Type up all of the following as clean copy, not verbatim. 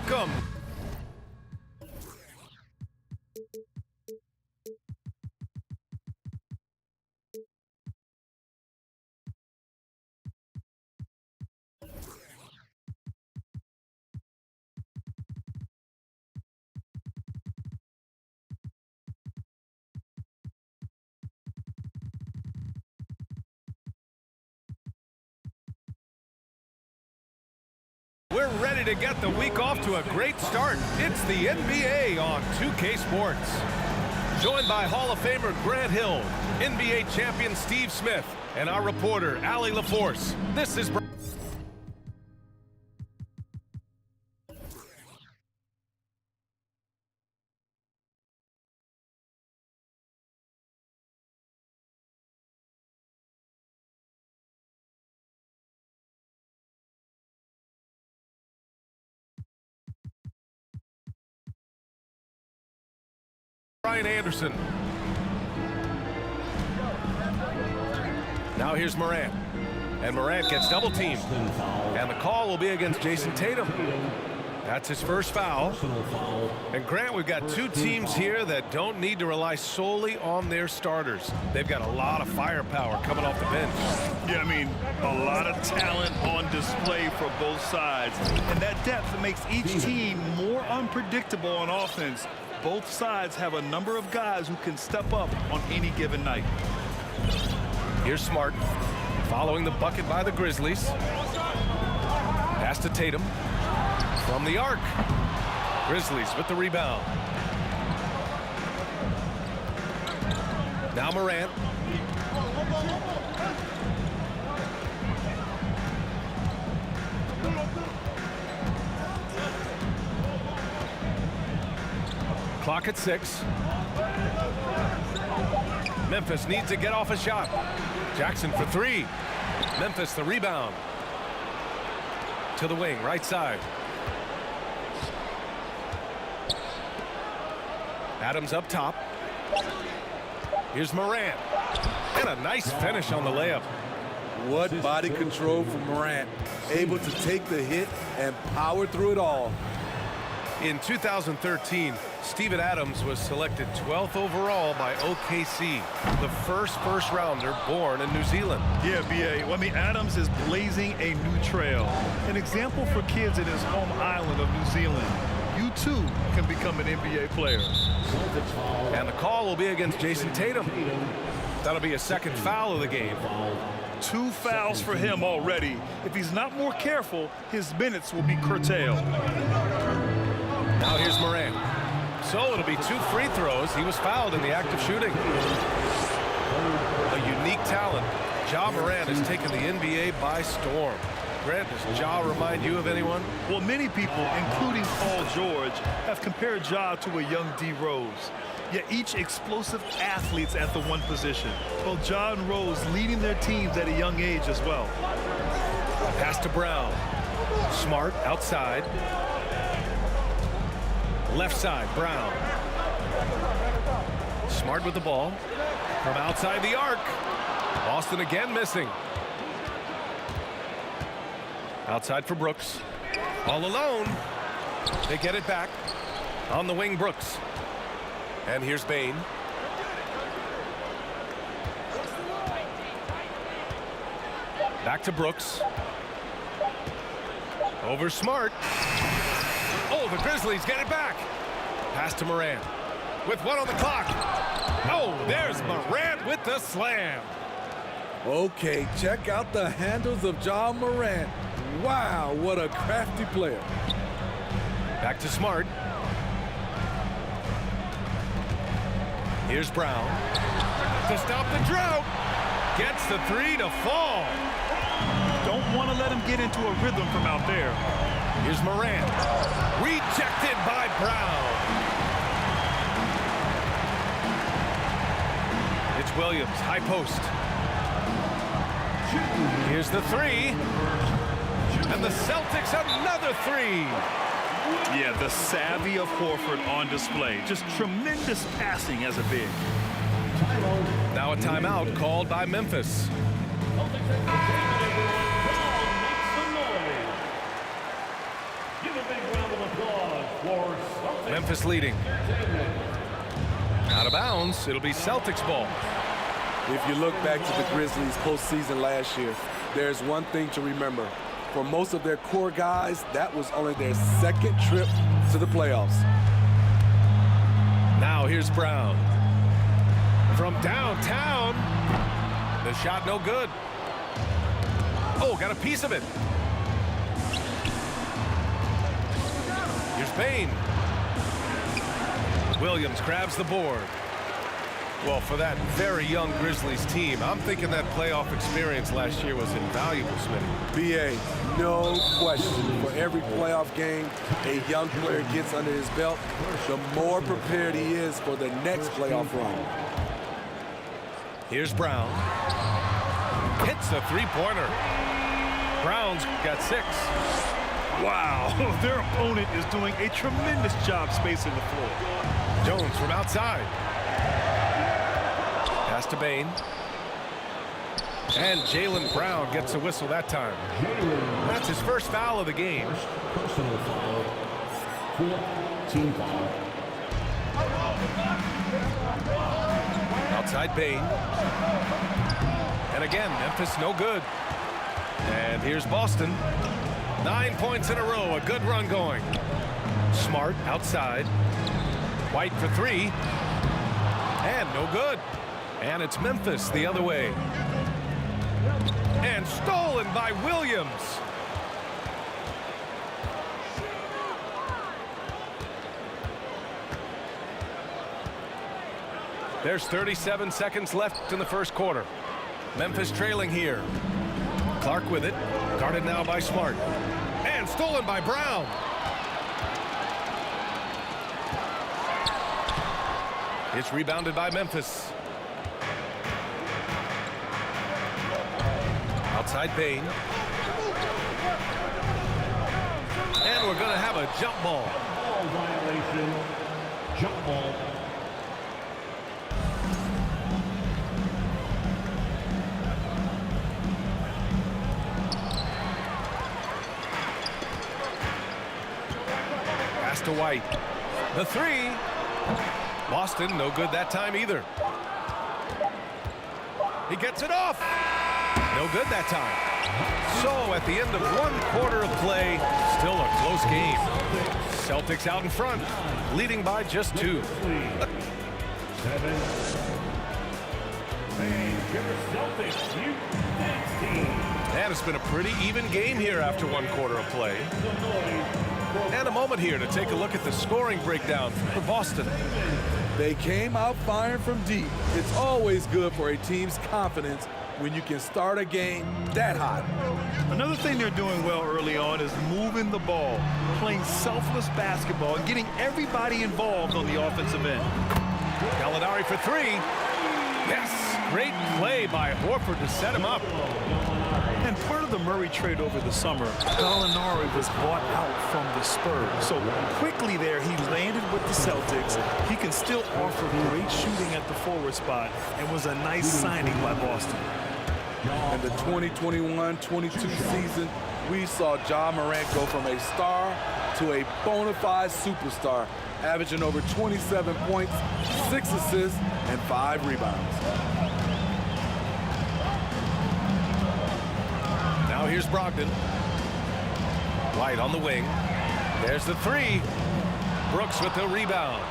welcome. We're ready to get the week off to a great start. It's the NBA on 2K Sports. Joined by Hall of Famer Grant Hill, NBA champion Steve Smith, and our reporter, Allie LaForce. This is Brian Anderson. Now here's Morant. And Morant gets double teamed. And the call will be against Jason Tatum. That's his first foul. And Grant, we've got two teams here that don't need to rely solely on their starters. They've got a lot of firepower coming off the bench. Yeah, I mean, a lot of talent on display for both sides. And that depth makes each team more unpredictable on offense. Both sides have a number of guys who can step up on any given night. Here's Smart, following the bucket by the Grizzlies. Pass to Tatum. From the arc. Grizzlies with the rebound. Now Morant. Clock at 6. Memphis needs to get off a shot. Jackson for 3. Memphis the rebound. To the wing, right side. Adams up top. Here's Morant. And a nice finish on the layup. What body control from Morant. Able to take the hit and power through it all. In 2013, Steven Adams was selected 12th overall by OKC, the first rounder born in New Zealand. Yeah, B.A. Well, I mean, Adams is blazing a new trail. An example for kids in his home island of New Zealand. You, too, can become an NBA player. And the call will be against Jason Tatum. That'll be a second foul of the game. 2 fouls for him already. If he's not more careful, his minutes will be curtailed. Now here's Morant. So it'll be 2 free throws. He was fouled in the act of shooting. A unique talent. Ja Morant has taken the NBA by storm. Grant, does Ja remind you of anyone? Well, many people, including Paul George, have compared Ja to a young D. Rose. Yet each explosive athletes at the one position. Both Ja and Rose leading their teams at a young age as well. Pass to Brown. Smart outside. Left side, Brown. Smart with the ball. From outside the arc. Boston again missing. Outside for Brooks. All alone. They get it back. On the wing, Brooks. And here's Bane. Back to Brooks. Over Smart. Oh, the Grizzlies get it back. Pass to Morant. With 1 on the clock. Oh, there's Morant with the slam. Okay, check out the handles of Ja Morant. Wow, what a crafty player. Back to Smart. Here's Brown. To stop the drought. Gets the 3 to fall. Don't want to let him get into a rhythm from out there. Here's Morant. Rejected by Brown. It's Williams, high post. Here's the 3. And the Celtics another 3. Yeah, the savvy of Horford on display. Just tremendous passing as a big. Now a timeout called by Memphis. Give a big round of applause. Memphis leading. Out of bounds. It'll be Celtics ball. If you look back to the Grizzlies postseason last year, there's one thing to remember. For most of their core guys, that was only their second trip to the playoffs. Now here's Brown. From downtown. The shot no good. Oh, got a piece of it. Here's Bain. Williams grabs the board. Well, for that very young Grizzlies team, I'm thinking that playoff experience last year was invaluable, Smitty. BA, no question. For every playoff game a young player gets under his belt, the more prepared he is for the next playoff run. Here's Brown. Hits a three-pointer. Brown's got 6. Wow, their opponent is doing a tremendous job spacing the floor. Jones from outside. Pass to Bain. And Jaylen Brown gets a whistle that time. That's his first foul of the game. Personal foul. 4th team foul. Outside Bain. And again, Memphis no good. And here's Boston. 9 points in a row. A good run going. Smart outside. White for 3. And no good. And it's Memphis the other way. And stolen by Williams. There's 37 seconds left in the first quarter. Memphis trailing here. Clark with it. Guarded now by Smart. And stolen by Brown. It's rebounded by Memphis. Outside Bain. And we're going to have a jump ball. Ball violation. Jump ball. Pass to White. The 3. Boston no good that time either. He gets it off. No good that time. So at the end of 1 quarter of play, still a close game. Celtics out in front, leading by just 2. 7. And it's been a pretty even game here after 1 quarter of play. And a moment here to take a look at the scoring breakdown for Boston. They came out firing from deep. It's always good for a team's confidence when you can start a game that hot. Another thing they're doing well early on is moving the ball, playing selfless basketball, and getting everybody involved on the offensive end. Gallinari for 3. Yes, great play by Horford to set him up. And part of the Murray trade over the summer, Gallinari was bought out from the Spurs. So quickly there, he landed with the Celtics. He can still offer great shooting at the forward spot and was a nice signing by Boston. In the 2021-22 season, we saw Ja Morant go from a star to a bona fide superstar, averaging over 27 points, 6 assists, and 5 rebounds. Now here's Brogdon. White on the wing. There's the 3. Brooks with the rebound.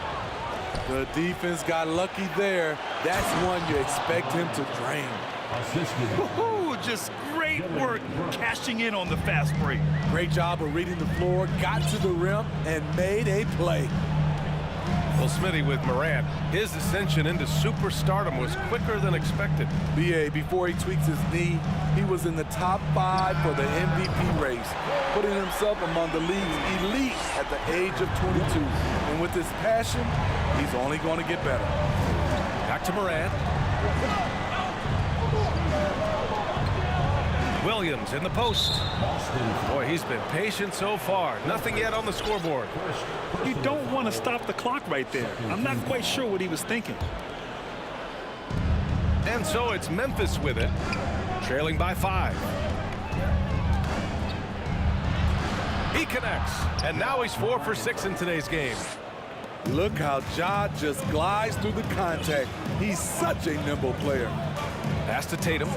The defense got lucky there. That's one you expect him to drain. Woo-hoo, just great work cashing in on the fast break. Great job of reading the floor, got to the rim, and made a play. Well, Smitty, with Morant, his ascension into superstardom was quicker than expected. BA, before he tweaks his knee, he was in the top 5 for the MVP race, putting himself among the league's elite at the age of 22. And with his passion, he's only going to get better. Back to Morant. Williams in the post. Boy, he's been patient so far. Nothing yet on the scoreboard. You don't want to stop the clock right there. I'm not quite sure what he was thinking. And so it's Memphis with it, trailing by 5. He connects, and now he's 4 for 6 in today's game. Look how Ja just glides through the contact. He's such a nimble player. Pass to Tatum.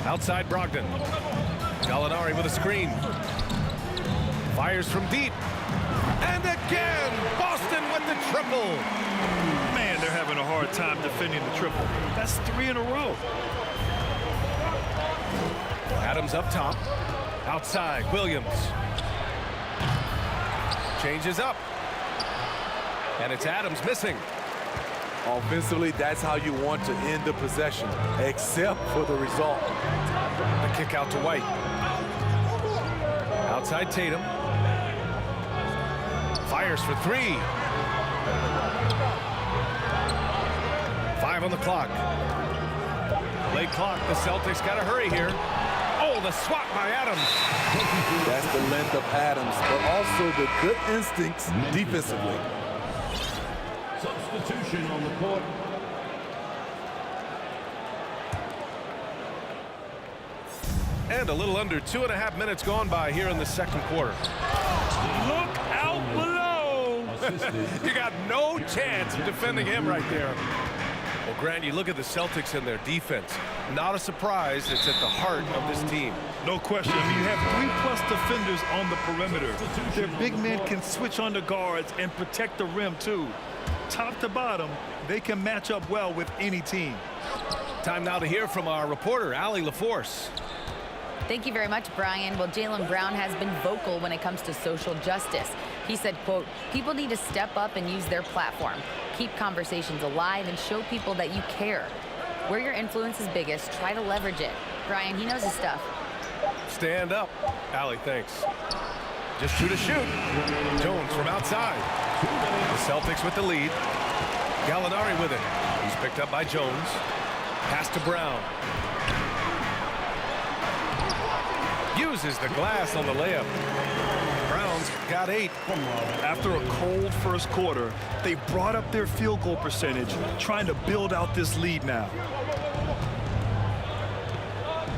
Outside Brogdon. Gallinari with a screen. Fires from deep. And again, Boston with the triple. Man, they're having a hard time defending the triple. That's 3 in a row. Adams up top. Outside, Williams. Changes up. And it's Adams missing. Offensively, that's how you want to end the possession, except for the result. The kick out to White. Outside Tatum. Fires for 3. 5 on the clock. Late clock. The Celtics got to hurry here. Oh, the swat by Adams. That's the length of Adams, but also the good instincts defensively. Substitution on the court. And a little under 2.5 minutes gone by here in the second quarter. Look out below. You got no chance of defending him right there. Well, Grant, you look at the Celtics and their defense. Not a surprise, it's at the heart of this team. No question. I mean, you have 3+ defenders on the perimeter. Their big men can switch on the guards and protect the rim, too. Top to bottom, they can match up well with any team. Time now to hear from our reporter, Allie LaForce. Thank you very much, Brian. Well, Jaylen Brown has been vocal when it comes to social justice. He said, quote, "People need to step up and use their platform. Keep conversations alive and show people that you care. Where your influence is biggest, try to leverage it." Brian, he knows his stuff. Stand up. Allie, thanks. Just shoot a shoot. Jones from outside. The Celtics with the lead. Gallinari with it. He's picked up by Jones. Pass to Brown. Uses the glass on the layup. Brown's got 8. After a cold first quarter, they brought up their field goal percentage, trying to build out this lead now.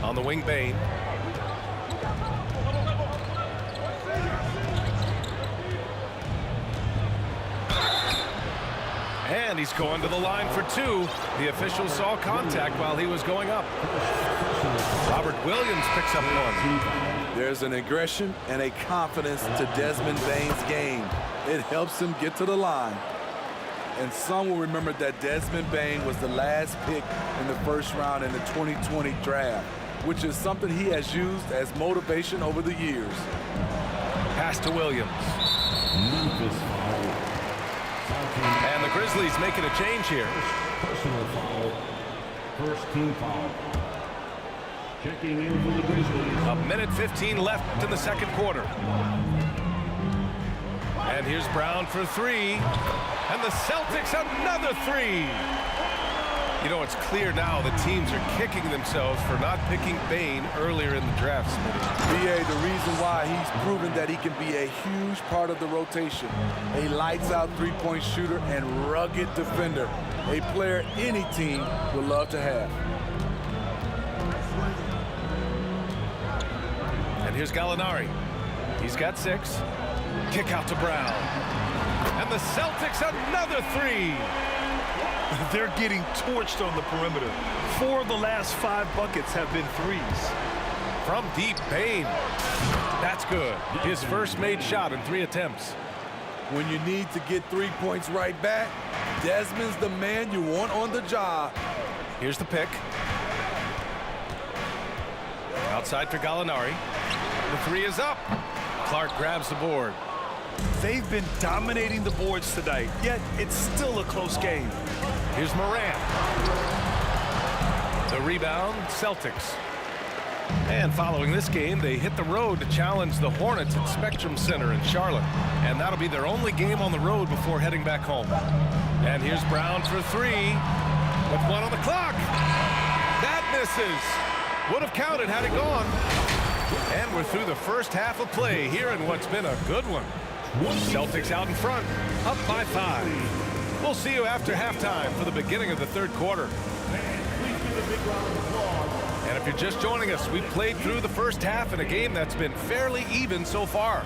On the wing, Bane. And he's going to the line for 2. The official saw contact while he was going up. Robert Williams picks up 1. There's an aggression and a confidence to Desmond Bane's game. It helps him get to the line. And some will remember that Desmond Bane was the last pick in the first round in the 2020 draft, which is something he has used as motivation over the years. Pass to Williams. And the Grizzlies making a change here. Personal foul. First team foul. Checking in for the Grizzlies. A minute 15 left in the second quarter. And here's Brown for 3. And the Celtics another 3. You know, it's clear now the teams are kicking themselves for not picking Bane earlier in the draft, Smitty. BA, the reason why he's proven that he can be a huge part of the rotation. A lights-out three-point shooter and rugged defender. A player any team would love to have. And here's Gallinari. He's got 6. Kick out to Brown. And the Celtics another 3. They're getting torched on the perimeter. 4 of the last 5 buckets have been 3s. From deep, Bane. That's good. His first made shot in 3 attempts. When you need to get 3 points right back, Desmond's the man you want on the job. Here's the pick. Outside for Gallinari. The 3 is up. Clark grabs the board. They've been dominating the boards tonight, yet it's still a close game. Here's Morant. The rebound, Celtics. And following this game, they hit the road to challenge the Hornets at Spectrum Center in Charlotte. And that'll be their only game on the road before heading back home. And here's Brown for 3 with 1 on the clock. That misses. Would have counted had it gone. And we're through the first half of play here in what's been a good one. Celtics out in front, up by 5. We'll see you after halftime for the beginning of the third quarter. And if you're just joining us, we've played through the first half in a game that's been fairly even so far.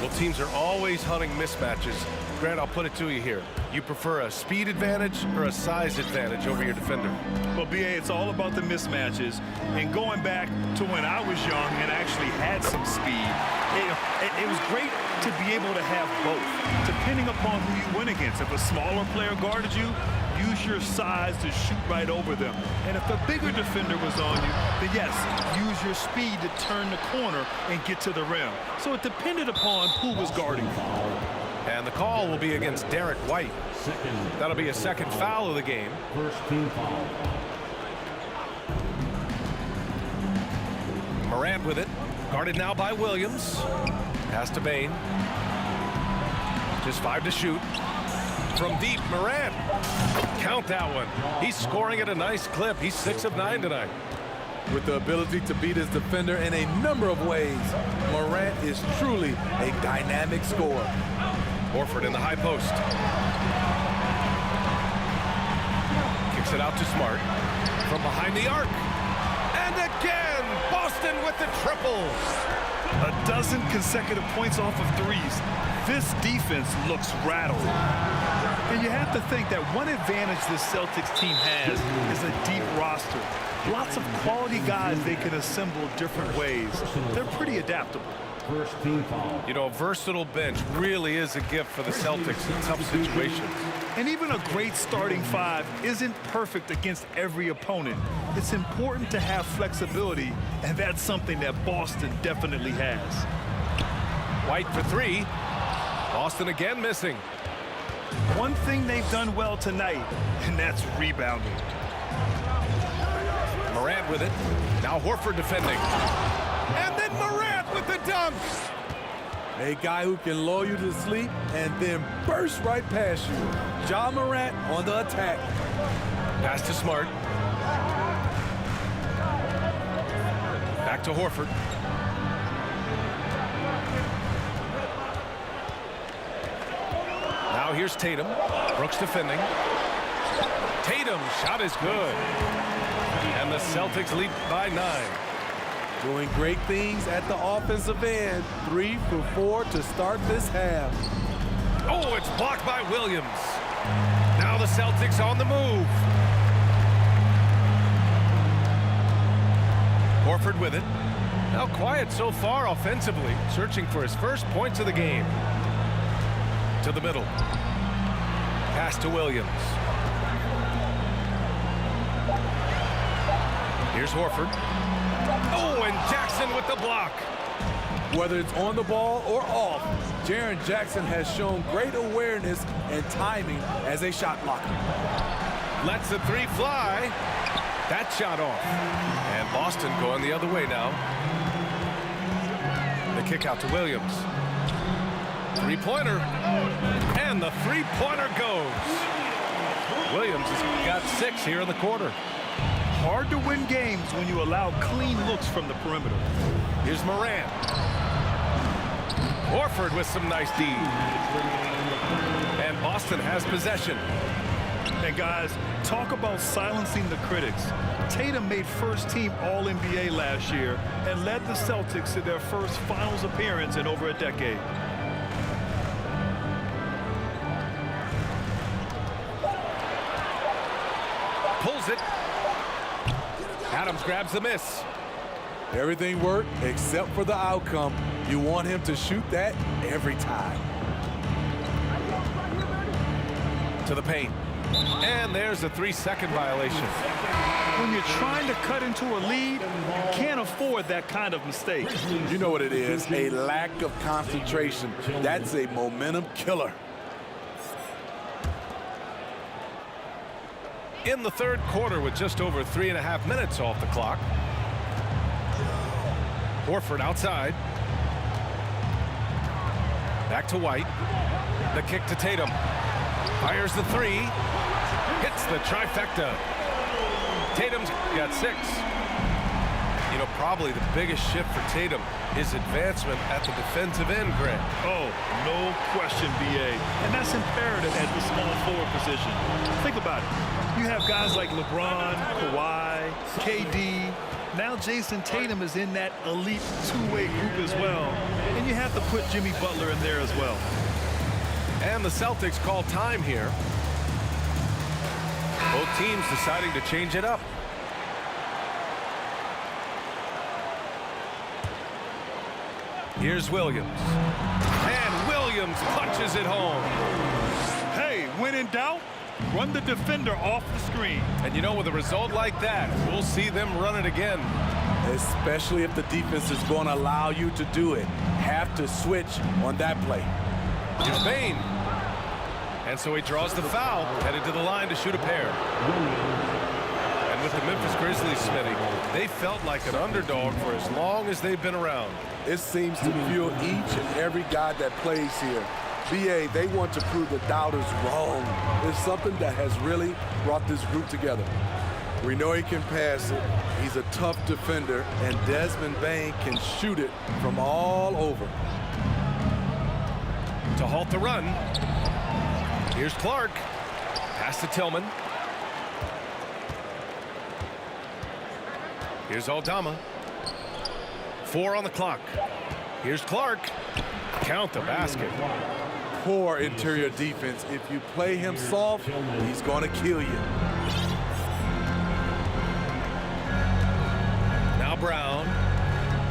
Well, teams are always hunting mismatches. Grant, I'll put it to you here. You prefer a speed advantage or a size advantage over your defender? Well, BA, it's all about the mismatches. And going back to when I was young and actually had some speed, it was great to be able to have both, depending upon who you went against. If a smaller player guarded you, use your size to shoot right over them. And if a bigger defender was on you, then yes, use your speed to turn the corner and get to the rim. So it depended upon who was guarding you. And the call will be against Derek White. That'll be a second foul of the game. First team foul. Morant with it. Guarded now by Williams. Pass to Bain. Just 5 to shoot. From deep, Morant. Count that one. He's scoring at a nice clip. He's 6 of 9 tonight. With the ability to beat his defender in a number of ways, Morant is truly a dynamic scorer. Horford in the high post. Kicks it out to Smart. From behind the arc. And again, Boston with the triples. A dozen consecutive points off of threes. This defense looks rattled. And you have to think that one advantage this Celtics team has is a deep roster. Lots of quality guys they can assemble different ways. They're pretty adaptable. First team foul. You know, a versatile bench really is a gift for the Celtics in tough situations. And even a great starting five isn't perfect against every opponent. It's important to have flexibility, and that's something that Boston definitely has. White for 3. Boston again missing. One thing they've done well tonight, and that's rebounding. Morant with it. Now Horford defending. And then Morant with the dunk. A guy who can lull you to sleep and then burst right past you. Ja Morant on the attack. Pass to Smart. Back to Horford. Now here's Tatum. Brooks defending. Tatum's shot is good. And the Celtics lead by 9. Doing great things at the offensive end. 3 for 4 to start this half. Oh, it's blocked by Williams. Now the Celtics on the move. Horford with it. Now quiet so far offensively, searching for his first points of the game. To the middle. Pass to Williams. Here's Horford. Oh, and Jackson with the block. Whether it's on the ball or off, Jaren Jackson has shown great awareness and timing as a shot blocker. Lets the 3 fly. That shot off. And Boston going the other way now. The kick out to Williams. 3-pointer. And the 3-pointer goes. Williams has got 6 here in the quarter. Hard to win games when you allow clean looks from the perimeter. Here's Morant. Horford with some nice D. And Boston has possession. And guys, talk about silencing the critics. Tatum made first-team All-NBA last year and led the Celtics to their first finals appearance in over a decade. Pulls it. Adams grabs the miss. Everything worked except for the outcome. You want him to shoot that every time. To the paint. And there's a 3-second violation. When you're trying to cut into a lead, you can't afford that kind of mistake. You know what it is, a lack of concentration. That's a momentum killer. In the third quarter with just over 3.5 minutes off the clock. Horford outside. Back to White. The kick to Tatum. Fires the 3. Hits the trifecta. Tatum's got 6. You know, probably the biggest shift for Tatum, his advancement at the defensive end, Grant. Oh, no question, B.A. And that's imperative at the small forward position. Think about it. You have guys like LeBron, Kawhi, KD. Now Jason Tatum is in that elite two-way group as well. And you have to put Jimmy Butler in there as well. And the Celtics call time here. Both teams deciding to change it up. Here's Williams. And Williams punches it home. Hey, when in doubt, run the defender off the screen. And you know, with a result like that, we'll see them run it again. Especially if the defense is going to allow you to do it. Have to switch on that play. Here's Bane. And so he draws the foul, headed to the line to shoot a pair. And with the Memphis Grizzlies, Smitty, they felt like an underdog for as long as they've been around. It seems to fuel each and every guy that plays here. BA, they want to prove the doubters wrong. It's something that has really brought this group together. We know he can pass it. He's a tough defender, and Desmond Bane can shoot it from all over. To halt the run, here's Clark. Pass to Tillman. Here's Aldama. 4 on the clock. Here's Clark. Count the basket. Poor interior defense. If you play him soft, he's going to kill you. Now Brown.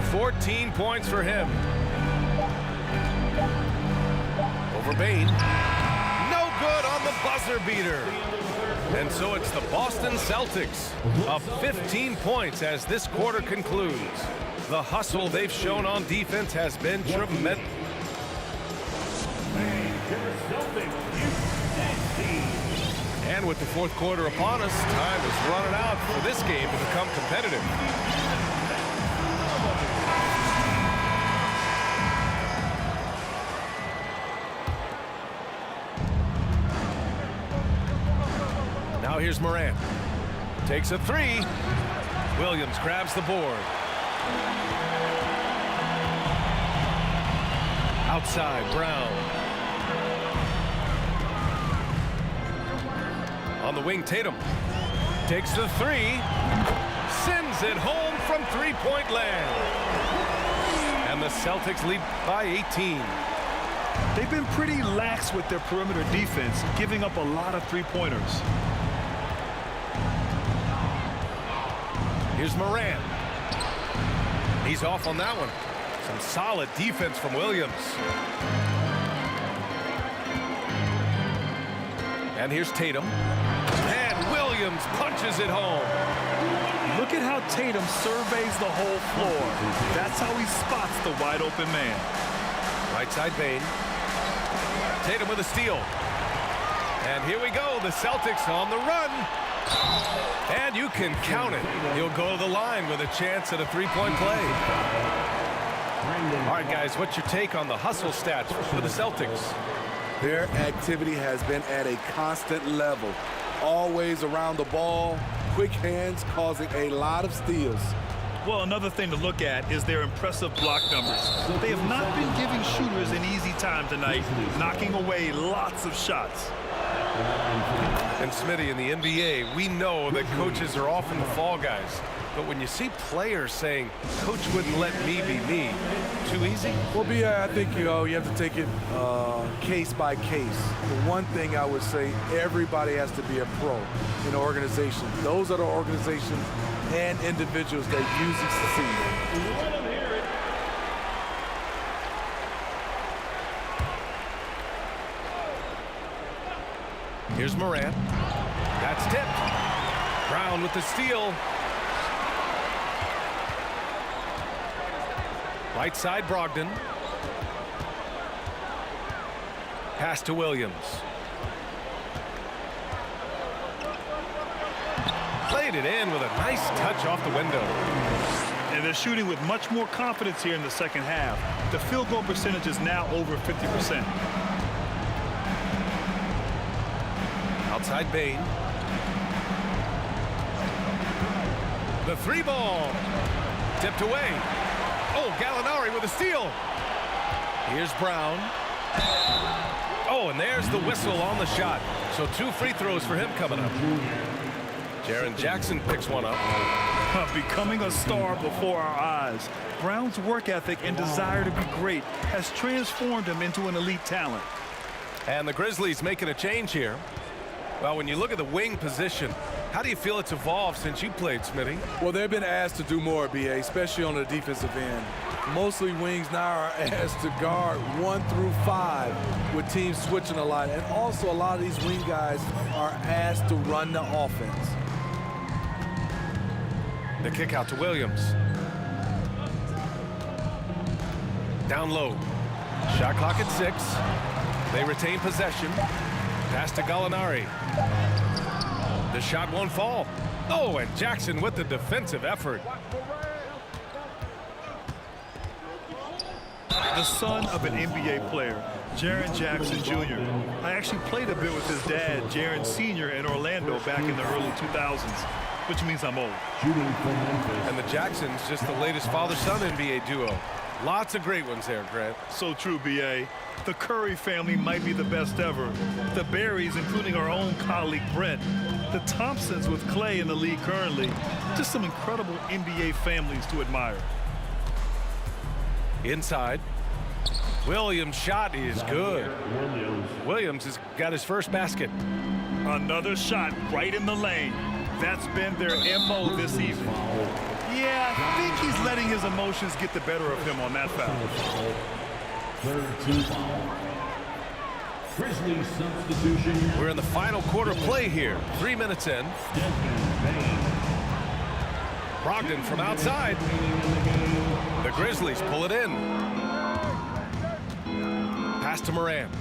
14 points for him. Over Bane. No good on the buzzer beater. And so it's the Boston Celtics up 15 points as this quarter concludes. The hustle they've shown on defense has been tremendous. And with the fourth quarter upon us, time is running out for this game to become competitive. Now here's Morant. Takes a 3. Williams grabs the board. Outside, Brown. On the wing, Tatum. Takes the 3. Sends it home from three-point land. And the Celtics lead by 18. They've been pretty lax with their perimeter defense, giving up a lot of three-pointers. Here's Morant. He's off on that one. Some solid defense from Williams. And here's Tatum. And Williams punches it home. Look at how Tatum surveys the whole floor. That's how he spots the wide open man. Right side Bane. Tatum with a steal. And here we go. The Celtics on the run. And you can count it. He'll go to the line with a chance at a three-point play. All right, guys, what's your take on the hustle stats for the Celtics? Their activity has been at a constant level. Always around the ball, quick hands causing a lot of steals. Well, another thing to look at is their impressive block numbers. They have not been giving shooters an easy time tonight, knocking away lots of shots. And Smitty, in the NBA, we know that coaches are often the fall guys. But when you see players saying, "Coach wouldn't let me be me," too easy? Well, I think you have to take it case by case. The one thing I would say, everybody has to be a pro in an organization. Those are the organizations and individuals that usually succeed. Here's Morant. That's tipped. Brown with the steal. Right side, Brogdon. Pass to Williams. Played it in with a nice touch off the window. And they're shooting with much more confidence here in the second half. The field goal percentage is now over 50%. Outside Bane. The 3 ball. Tipped away. Oh, Gallinari with a steal. Here's Brown. Oh, and there's the whistle on the shot. So 2 free throws for him coming up. Jaren Jackson picks one up. Becoming a star before our eyes. Brown's work ethic and desire to be great has transformed him into an elite talent. And the Grizzlies making a change here. Well, when you look at the wing position, how do you feel it's evolved since you played, Smitty? Well, they've been asked to do more, BA, especially on the defensive end. Mostly wings now are asked to guard 1 through 5 with teams switching a lot. And also a lot of these wing guys are asked to run the offense. The kick out to Williams. Down low. Shot clock at 6. They retain possession. Pass to Gallinari. The shot won't fall. Oh, and Jackson with the defensive effort. The son of an NBA player, Jaren Jackson Jr. I actually played a bit with his dad, Jaren Sr. in Orlando back in the early 2000s, which means I'm old. And the Jacksons, just the latest father-son NBA duo. Lots of great ones there, Grant. So true, B.A. The Curry family might be the best ever. The Berries, including our own colleague Brent. The Thompsons with Clay in the league currently. Just some incredible NBA families to admire. Inside. Williams' shot is good. Williams has got his first basket. Another shot right in the lane. That's been their MO this evening. Yeah, I think he's letting his emotions get the better of him on that foul. Third team foul. Grizzlies substitution. We're in the final quarter play here. 3 minutes in. Brogdon from outside. The Grizzlies pull it in. Pass to Morant.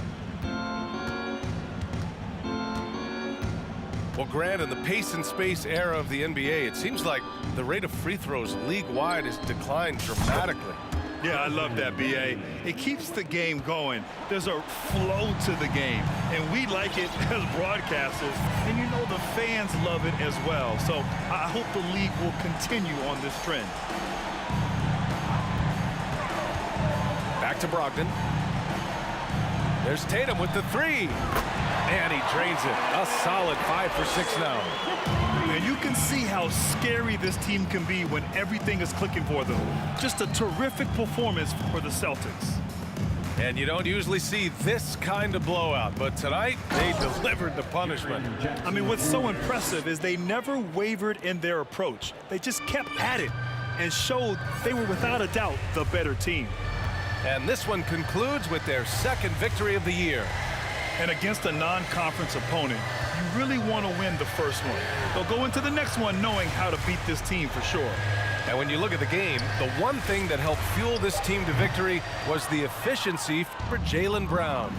Well, Grant, in the pace and space era of the NBA, it seems like the rate of free throws league-wide has declined dramatically. Yeah, I love that, B.A. It keeps the game going. There's a flow to the game, and we like it as broadcasters, and you know the fans love it as well. So I hope the league will continue on this trend. Back to Brogdon. There's Tatum with the 3. And he drains it. A solid 5 for 6 now. And you can see how scary this team can be when everything is clicking for them. Just a terrific performance for the Celtics. And you don't usually see this kind of blowout, but tonight they delivered the punishment. I mean, what's so impressive is they never wavered in their approach. They just kept at it and showed they were without a doubt the better team. And this one concludes with their second victory of the year. And against a non-conference opponent, you really want to win the first one. They'll go into the next one knowing how to beat this team for sure. And when you look at the game, the one thing that helped fuel this team to victory was the efficiency for Jaylen Brown.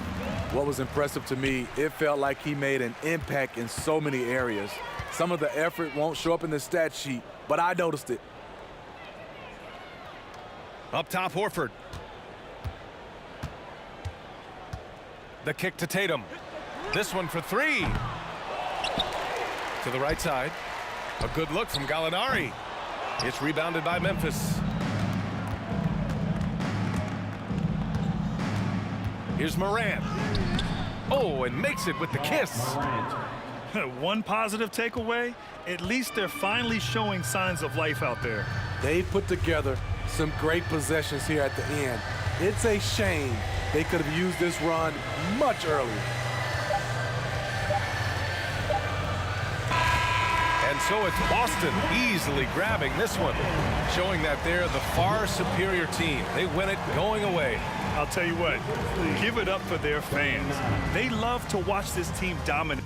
What was impressive to me, it felt like he made an impact in so many areas. Some of the effort won't show up in the stat sheet, but I noticed it. Up top, Horford. The kick to Tatum. This one for 3. To the right side. A good look from Gallinari. It's rebounded by Memphis. Here's Morant. Oh, and makes it with the kiss. One positive takeaway, at least they're finally showing signs of life out there. They put together some great possessions here at the end. It's a shame they could have used this run much earlier. And so it's Boston easily grabbing this one, showing that they're the far superior team. They win it going away. I'll tell you what, give it up for their fans. They love to watch this team dominate.